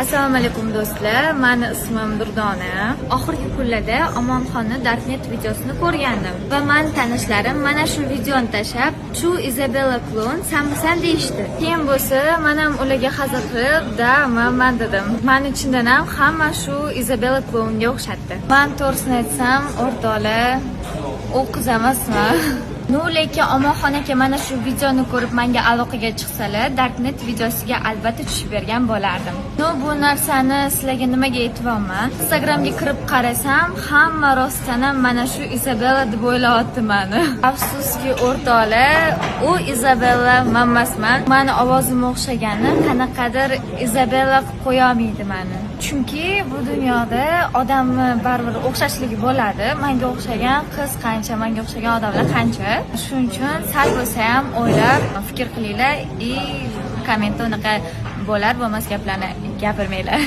Assalomu alaykum do'stlar, meni ismim Durdona. Oxirgi kunlarda Omonxonni Darknet videosini ko'rgandim va meni tanishlarim mana shu videoni tashlab, "Shu Isabella klon sanmisan?" deyishdi. Keyin bo'lsa, men ham ularga hazil qilib, "Da, men dedim. Meni chindan ham hamma shu Isabella klonga o'xshatdi." Men to'g'risini aytsam, o'rtoqlar, u qiz emasman. Lekin Omonxon aka mana shu videoni ko'rib menga aloqaga chiqsalar, Darknet videosiga albatta tushib bergan bo'lardim. Bu narsani sizlarga nimaga aytyapman? Instagramga kirib qarasam, hamma rostdan ham mana shu Isabella deb o'ylayapti meni. Afsuski o'rtoqlar, u Isabella men emasman. Meni ovozim o'xshagani qanaqadir Isabella qilib qo'yolmaydi meni. Chunki bu dunyoda odamni baribir o'xshashligi bo'ladi. Menga o'xshagan qiz qancha, menga o'xshagan odamlar qancha. Shuning uchun sal bo'lsa ham o'ylab, fikr qilinglar, kommentda unaqa bo'lar bo'lmas gaplarni gapirmanglar.